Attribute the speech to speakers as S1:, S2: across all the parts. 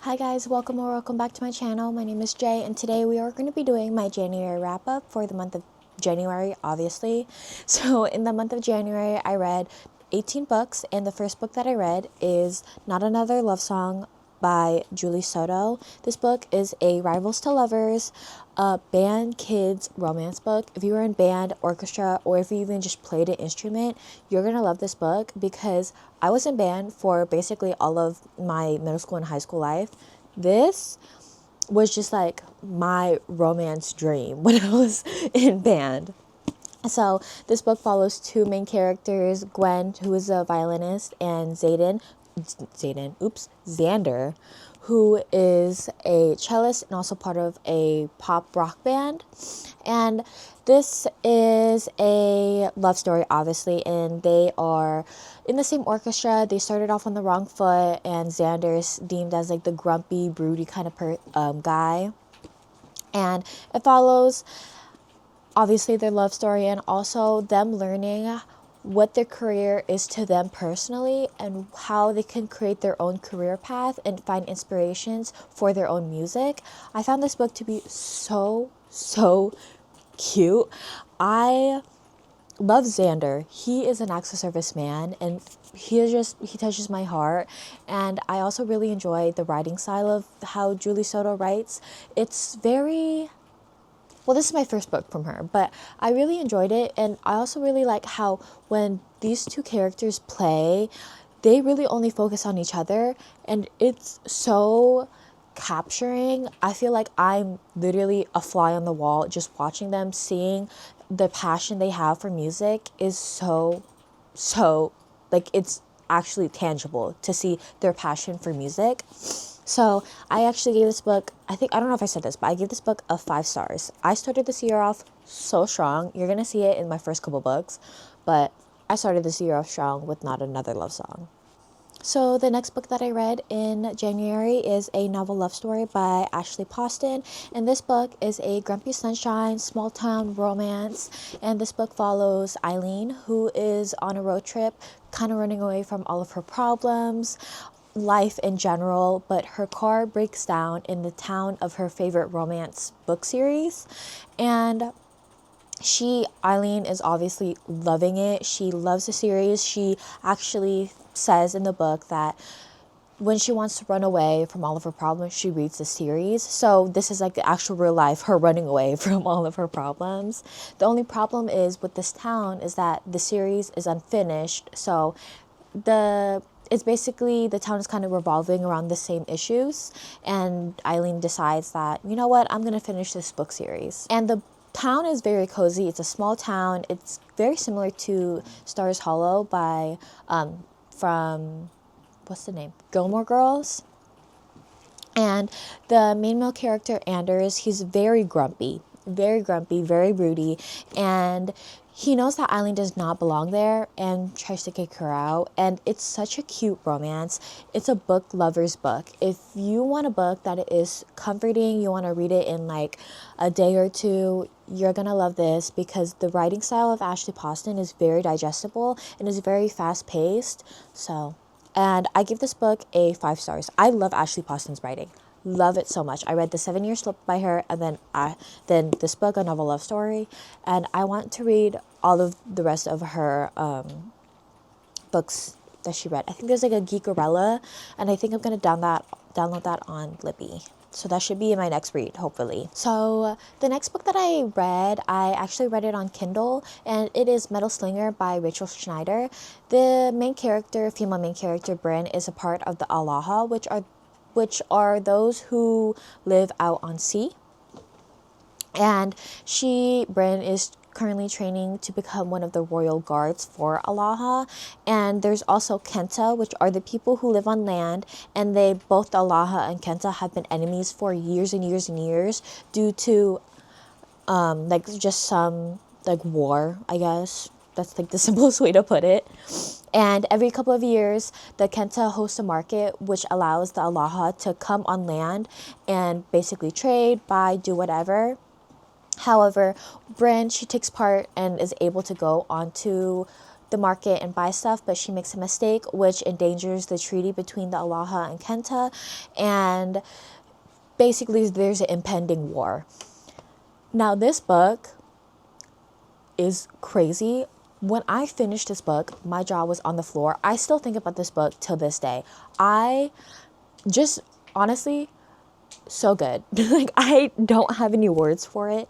S1: Hi guys, welcome or welcome back to my channel. My name is Jay and today we are going to be doing my January wrap up for the month of January, obviously. So in the month of January, I read 18 books and the first book that I read is Not Another Love Song by Julie Soto. This book is a Rivals to Lovers band kids romance book. If you were in band, orchestra, or if you even just played an instrument, you're going to love this book because I was in band for basically all of my middle school and high school life. This was just like my romance dream when I was in band. So this book follows two main characters, Gwen, who is a violinist, and Xander, who is a cellist and also part of a pop rock band. And this is a love story, obviously, and they are in the same orchestra. They started off on the wrong foot, and Xander is deemed as like the grumpy, broody kind of guy. And it follows obviously their love story and also them learning what their career is to them personally and how they can create their own career path and find inspirations for their own music. I found this book to be so cute. I love Xander. He is an acts of service man and he touches my heart. And I also really enjoy the writing style of how Julie Soto writes. It's very, well, this is my first book from her, but I really enjoyed it. And I also really like how when these two characters play, they really only focus on each other. And it's so capturing. I feel like I'm literally a fly on the wall just watching them. Seeing the passion they have for music is so like it's actually tangible to see their passion for music. So I actually gave this book, I don't know if I said this, but I gave this book a 5 stars. I started this year off so strong. You're going to see it in my first couple books, but I started this year off strong with Not Another Love Song. So the next book that I read in January is a novel love story by Ashley Poston. And this book is a grumpy sunshine, small town romance. And this book follows Eileen, who is on a road trip, kind of running away from all of her problems, life in general, but her car breaks down in the town of her favorite romance book series. And Eileen is obviously loving it. She loves the series. She actually says in the book that when she wants to run away from all of her problems, she reads the series. So this is like the actual real life, her running away from all of her problems. The only problem is with this town is that the series is unfinished. So it's basically the town is kind of revolving around the same issues. And Eileen decides that, you know what, I'm going to finish this book series. And the town is very cozy. It's a small town. It's very similar to Stars Hollow by from what's the name? Gilmore Girls. And the main male character, Anders, he's very grumpy, very broody, and he knows that Eileen does not belong there and tries to kick her out. And it's such a cute romance. It's a book lover's book. If you want a book that is comforting, you want to read it in like a day or two, you're going to love this because the writing style of Ashley Poston is very digestible and is very fast paced. And I give this book a 5 stars. I love Ashley Poston's writing. Love it so much. I read The 7-Year Slip by her, and then this book, A Novel Love Story, and I want to read all of the rest of her books that she read. I think there's like a Geekarella, and I think I'm gonna download that on Libby. So that should be in my next read, hopefully. So the next book that I read, I actually read it on Kindle, and it is Metal Slinger by Rachel Schneider. The main character, female main character, Bryn, is a part of the Alaha, which are those who live out on sea. And Bryn is currently training to become one of the royal guards for Alaha. And there's also Kenta, which are the people who live on land, and both Alaha and Kenta have been enemies for years and years and years due to like just some like war, I guess. That's like the simplest way to put it. And every couple of years, the Kenta hosts a market which allows the Alaha to come on land and basically trade, buy, do whatever. However, Bryn, she takes part and is able to go onto the market and buy stuff, but she makes a mistake, which endangers the treaty between the Alaha and Kenta. And basically, there's an impending war. Now, this book is crazy. When I finished this book, my jaw was on the floor. I still think about this book till this day. I just, honestly, so good. Like, I don't have any words for it.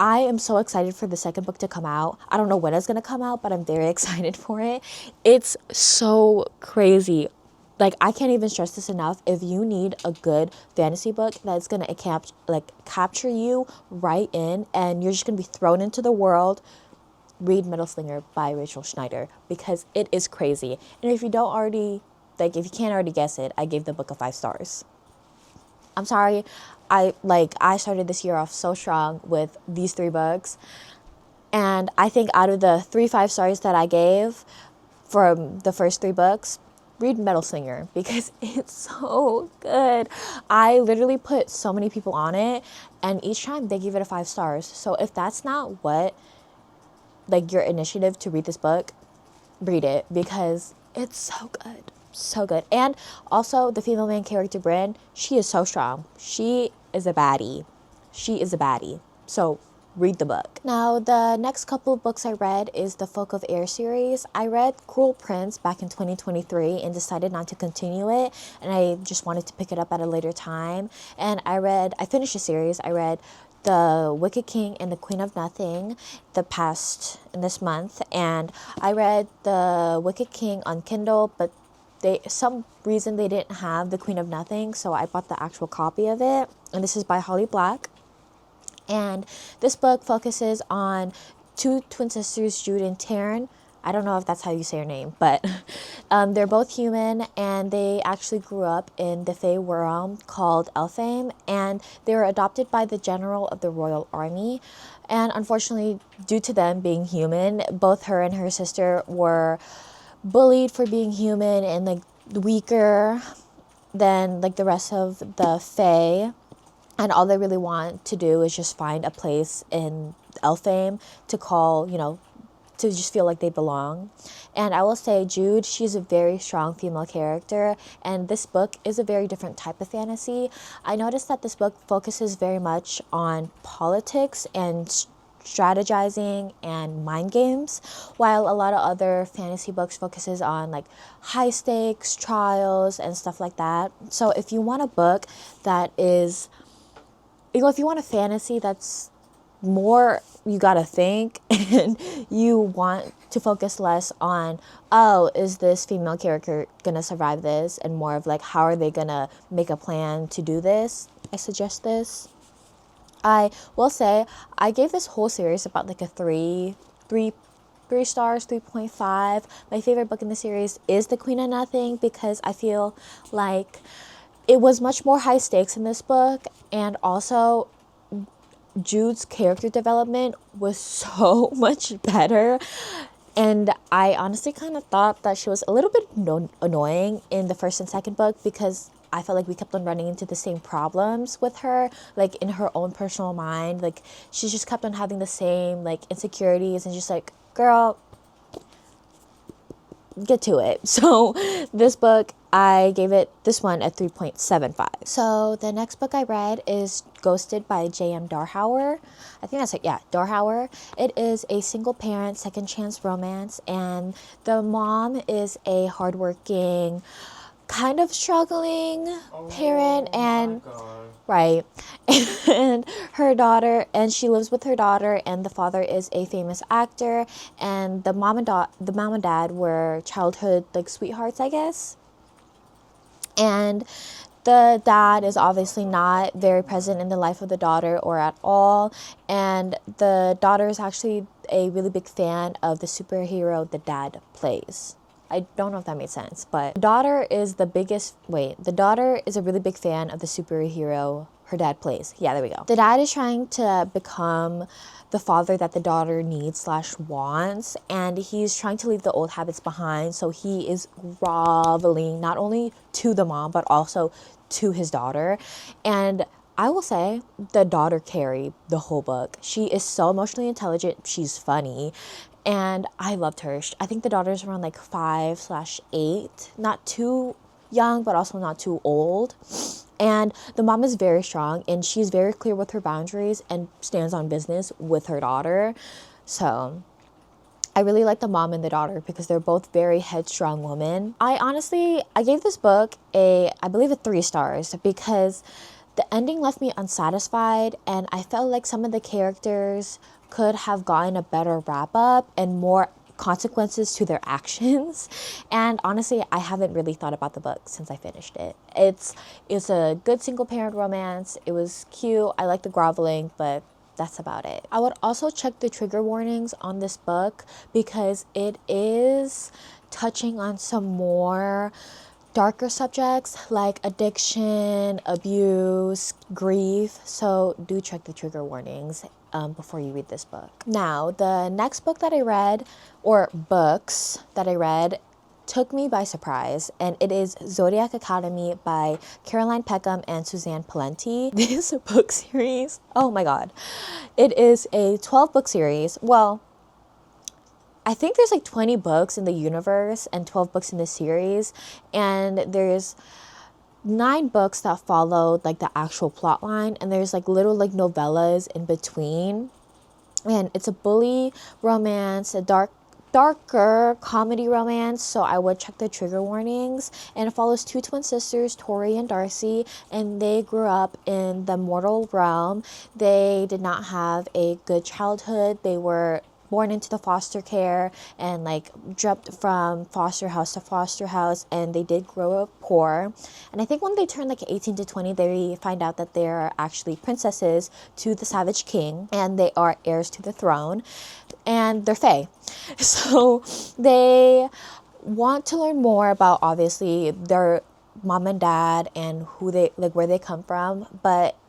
S1: I am so excited for the second book to come out. I don't know when it's going to come out, but I'm very excited for it. It's so crazy. Like, I can't even stress this enough. If you need a good fantasy book that's going to capture you right in, and you're just going to be thrown into the world, read Middle Slinger by Rachel Schneider, because it is crazy. And if you don't already, if you can't already guess it, I gave the book a 5 stars. I'm sorry. I started this year off so strong with these 3 books. And I think out of the 3 5 stars that I gave from the first 3 books, read Metal Slinger, because it's so good. I literally put so many people on it, and each time they give it a 5 stars. So if that's not what, your initiative to read this book, read it, because it's so good. So good. And also, the female main character, Bryn, she is so strong. She is a baddie. So read the book. Now, the next couple of books I read is the Folk of Air series. I read Cruel Prince back in 2023 and decided not to continue it, and I just wanted to pick it up at a later time. And I finished the series. I read The Wicked King and the Queen of Nothing this month, and I read The Wicked King on Kindle, but some reason they didn't have The Queen of Nothing, so I bought the actual copy of it, and this is by Holly Black. And this book focuses on 2 twin sisters, Jude and Taryn. I don't know if that's how you say her name, but they're both human, and they actually grew up in the Fey realm called Elfame, and they were adopted by the general of the Royal Army. And unfortunately, due to them being human, both her and her sister were bullied for being human and weaker than the rest of the Fae. And all they really want to do is just find a place in Elfame to call, to just feel like they belong. And I will say, Jude, she's a very strong female character, and this book is a very different type of fantasy. I noticed that this book focuses very much on politics and strategizing and mind games, while a lot of other fantasy books focuses on high stakes trials and stuff like that. So if you want a book that is, if you want a fantasy that's more, you gotta think, and you want to focus less on, is this female character gonna survive this, and more of how are they gonna make a plan to do this, I suggest this. I will say I gave this whole series about a 3 stars, 3.5. My favorite book in the series is The Queen of Nothing, because I feel like it was much more high stakes in this book, and also Jude's character development was so much better. And I honestly kind of thought that she was a little bit annoying in the first and second book, because I felt like we kept on running into the same problems with her, in her own personal mind. She just kept on having the same, insecurities, and just girl, get to it. So this book, I gave this one a 3.75. So the next book I read is Ghosted by J.M. Darhauer. I think that's it. Yeah, Darhauer. It is a single parent second chance romance, and the mom is a hardworking, kind of struggling parent, and right, and her daughter, and she lives with her daughter, and the father is a famous actor, and the mom and dad were childhood sweethearts, I guess. And the dad is obviously not very present in the life of the daughter, or at all, and the daughter is actually a really big fan of the superhero the dad plays. I don't know if that made sense, but the daughter is a really big fan of the superhero her dad plays. Yeah, there we go. The dad is trying to become the father that the daughter needs / wants, and he's trying to leave the old habits behind, so he is groveling not only to the mom, but also to his daughter. And I will say the daughter carried the whole book. She is so emotionally intelligent. She's funny. And I loved her. I think the daughter's around like 5/8. Not too young, but also not too old. And the mom is very strong and she's very clear with her boundaries and stands on business with her daughter. So I really like the mom and the daughter because they're both very headstrong women. I gave this book I believe 3 stars because the ending left me unsatisfied and I felt like some of the characters could have gotten a better wrap up and more consequences to their actions. And honestly, I haven't really thought about the book since I finished it. It's a good single parent romance. It was cute. I like the groveling, but that's about it. I would also check the trigger warnings on this book because it is touching on some more darker subjects like addiction, abuse, grief. So do check the trigger warnings before you read this book. Now, the next book that I read, or books that I read, took me by surprise, and it is Zodiac Academy by Caroline Peckham and Suzanne Palenti. This book series, oh my god. It is a 12-book series. Well, I think there's like 20 books in the universe and 12 books in the series, and there's 9 books that follow like the actual plot line, and there's like little like novellas in between. And it's a bully romance, a darker comedy romance, so I would check the trigger warnings. And it follows 2 twin sisters, Tori and Darcy, and they grew up in the mortal realm. They did not have a good childhood. They were born into the foster care and like jumped from foster house to foster house, and they did grow up poor. And I think when they turn like 18 to 20, they find out that they're actually princesses to the Savage King and they are heirs to the throne, and they're fae. So they want to learn more about obviously their mom and dad and who they like, where they come from,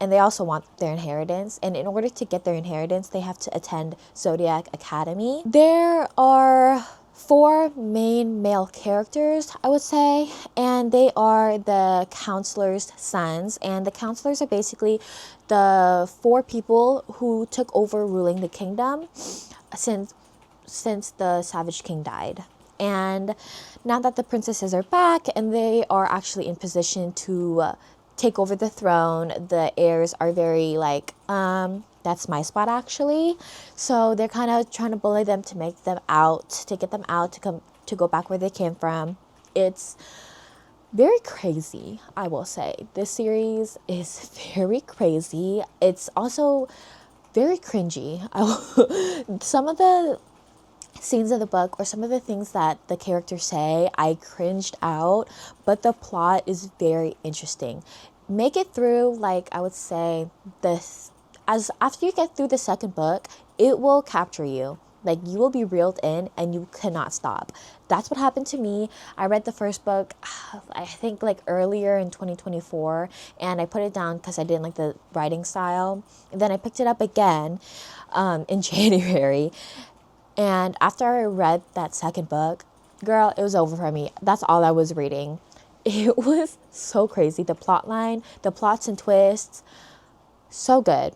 S1: and they also want their inheritance. And in order to get their inheritance, they have to attend Zodiac Academy. There are 4 main male characters, I would say, and they are the counselor's sons. And the counselors are basically the 4 people who took over ruling the kingdom since the Savage King died. And now that the princesses are back and they are actually in position to take over the throne, the heirs are very like, that's my spot actually. So they're kind of trying to bully them to make them out, to get them out, to go back where they came from. It's very crazy, I will say. This series is very crazy. It's also very cringy. Some of the scenes of the book or some of the things that the characters say, I cringed out, but the plot is very interesting. Make it through, like, I would say after you get through the second book, it will capture you. Like, you will be reeled in and you cannot stop. That's what happened to me. I read the first book, I think like earlier in 2024, and I put it down because I didn't like the writing style. And then I picked it up again in January. And after I read that second book, girl, it was over for me. That's all I was reading. It was so crazy. The plot line, the plots and twists, so good.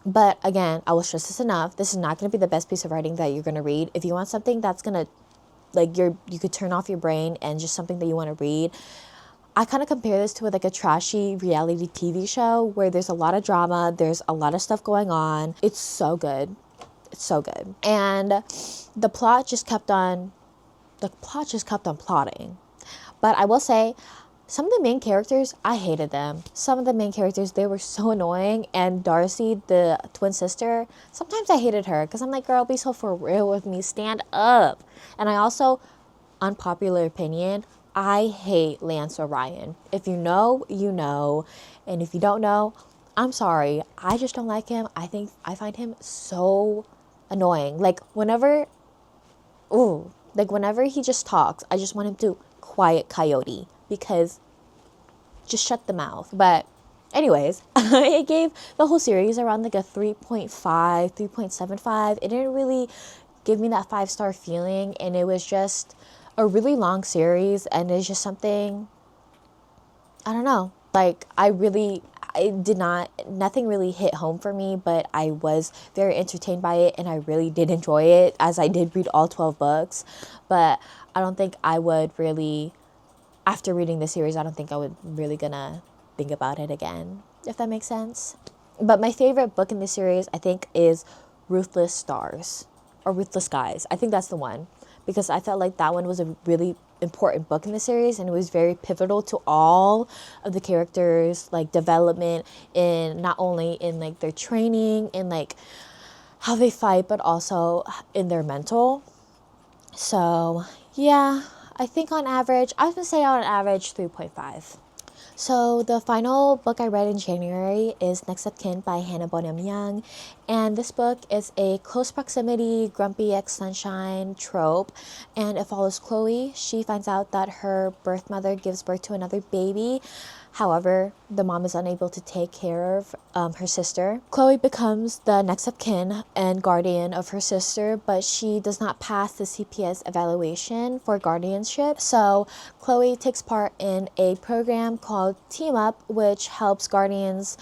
S1: But again, I will stress this enough. This is not going to be the best piece of writing that you're going to read. If you want something that's going to, like, you could turn off your brain and just something that you want to read, I kind of compare this to like a trashy reality TV show where there's a lot of drama, there's a lot of stuff going on. It's so good. It's so good. And the plot just kept on plotting. But I will say, some of the main characters, I hated them. Some of the main characters, they were so annoying. And Darcy, the twin sister, sometimes I hated her because I'm like, girl, be so for real with me. Stand up. And I also, unpopular opinion, I hate Lance Orion. If you know, you know. And if you don't know, I'm sorry. I just don't like him. I find him so annoying. Like whenever he just talks, I just want him to quiet coyote because just shut the mouth. But anyways, I gave the whole series around like a 3.5, 3.75. It didn't really give me that 5-star feeling, and it was just a really long series, and it's just something, I don't know, like I really nothing really hit home for me, but I was very entertained by it, and I really did enjoy it, as I did read all 12 books. But I don't think I would really, after reading the series, I don't think I would really gonna think about it again, if that makes sense. But my favorite book in the series, I think, is Ruthless Stars, or Ruthless Skies. I think that's the one, because I felt like that one was a really important book in the series, and it was very pivotal to all of the characters, like development, in not only in like their training and like how they fight, but also in their mental. So yeah, I think on average, I was gonna say on average 3.5. So the final book I read in January is Next of Kin by Hannah Bonham Young. And this book is a close proximity, grumpy ex-sunshine trope. And it follows Chloe. She finds out that her birth mother gives birth to another baby. However, the mom is unable to take care of her sister. Chloe becomes the next of kin and guardian of her sister, but she does not pass the CPS evaluation for guardianship. So Chloe takes part in a program called Team Up, which helps guardians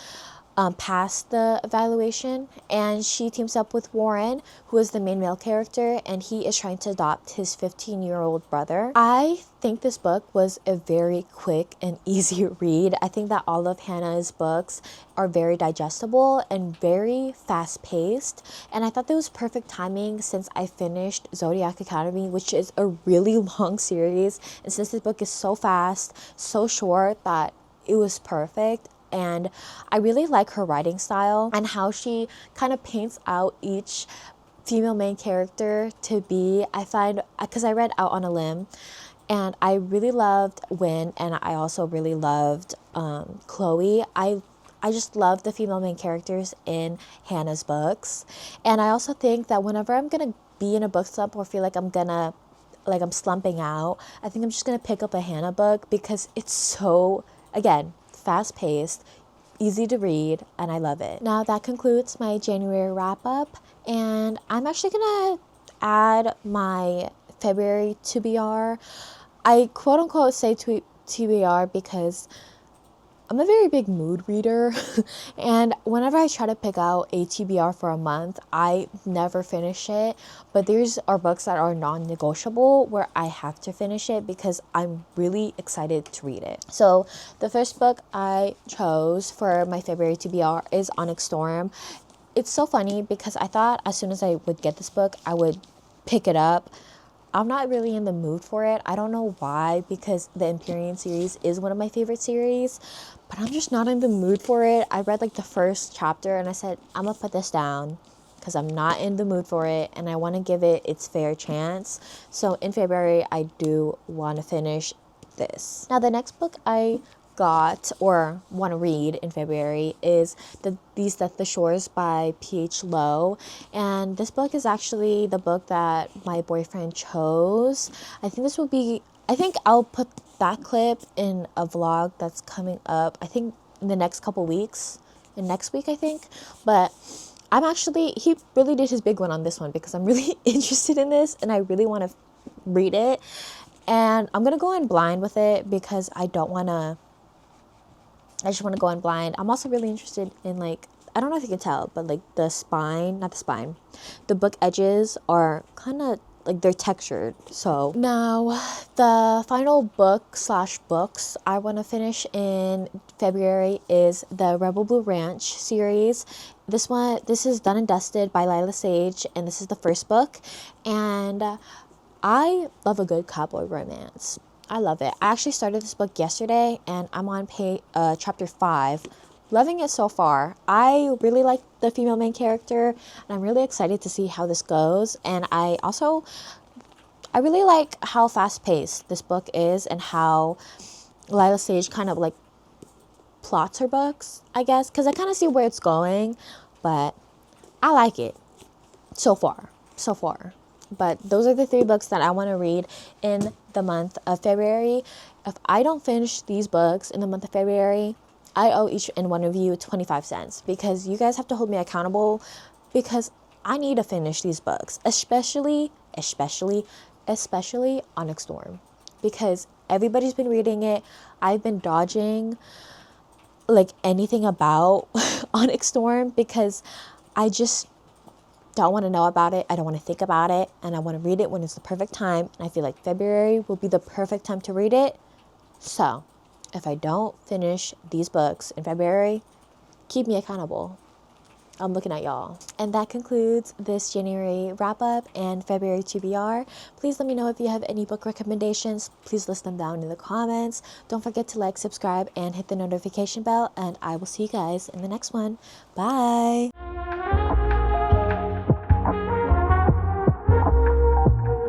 S1: pass the evaluation, and she teams up with Warren, who is the main male character, and he is trying to adopt his 15-year-old brother. I think this book was a very quick and easy read. I think that all of Hannah's books are very digestible and very fast-paced, and I thought that was perfect timing since I finished Zodiac Academy, which is a really long series, and since this book is so fast, so short, that it was perfect. And I really like her writing style and how she kind of paints out each female main character to be. I find, because I read Out on a Limb, and I really loved Win, and I also really loved Chloe. I just love the female main characters in Hannah's books. And I also think that whenever I'm going to be in a book slump or feel like I'm slumping out, I think I'm just going to pick up a Hannah book, because it's so, again, fast-paced, easy to read, and I love it. Now that concludes my January wrap-up, and I'm actually gonna add my February TBR. I quote-unquote say TBR because I'm a very big mood reader, and whenever I try to pick out a TBR for a month, I never finish it. But these are books that are non-negotiable where I have to finish it because I'm really excited to read it. So the first book I chose for my February TBR is Onyx Storm. It's so funny because I thought as soon as I would get this book, I would pick it up. I'm not really in the mood for it. I don't know why, because the Empyrean series is one of my favorite series, but I'm just not in the mood for it. I read like the first chapter and I said, I'm gonna put this down because I'm not in the mood for it and I want to give it its fair chance. So in February, I do want to finish this. Now the next book I got or want to read in February is These Deathly Shores by P.H. Lowe, and this book is actually the book that my boyfriend chose. I think I'll put that clip in a vlog that's coming up, I think in the next couple weeks, next week I think. But he really did his big one on this one because I'm really interested in this and I really want to read it, and I'm gonna go in blind with it because I just want to go in blind. I'm also really interested in, like, I don't know if you can tell, but like the book edges are kind of like they're textured. So now the final books I want to finish in February is the Rebel Blue Ranch series. This is Done and Dusted by Lila Sage, and this is the first book, and I love a good cowboy romance. I love it. I actually started this book yesterday and I'm on chapter 5. Loving it so far. I really like the female main character and I'm really excited to see how this goes. And I really like how fast-paced this book is and how Lila Sage kind of like plots her books, I guess, because I kind of see where it's going, but I like it so far. But those are the 3 books that I want to read in the month of February. If I don't finish these books in the month of February, I owe each and one of you 25 cents because you guys have to hold me accountable because I need to finish these books, especially Onyx Storm, because everybody's been reading it. I've been dodging like anything about Onyx Storm because I just don't want to know about it. I don't want to think about it. And I want to read it when it's the perfect time. And I feel like February will be the perfect time to read it. So if I don't finish these books in February, keep me accountable. I'm looking at y'all. And that concludes this January wrap up and February TBR. Please let me know if you have any book recommendations. Please list them down in the comments. Don't forget to like, subscribe, and hit the notification bell. And I will see you guys in the next one. Bye.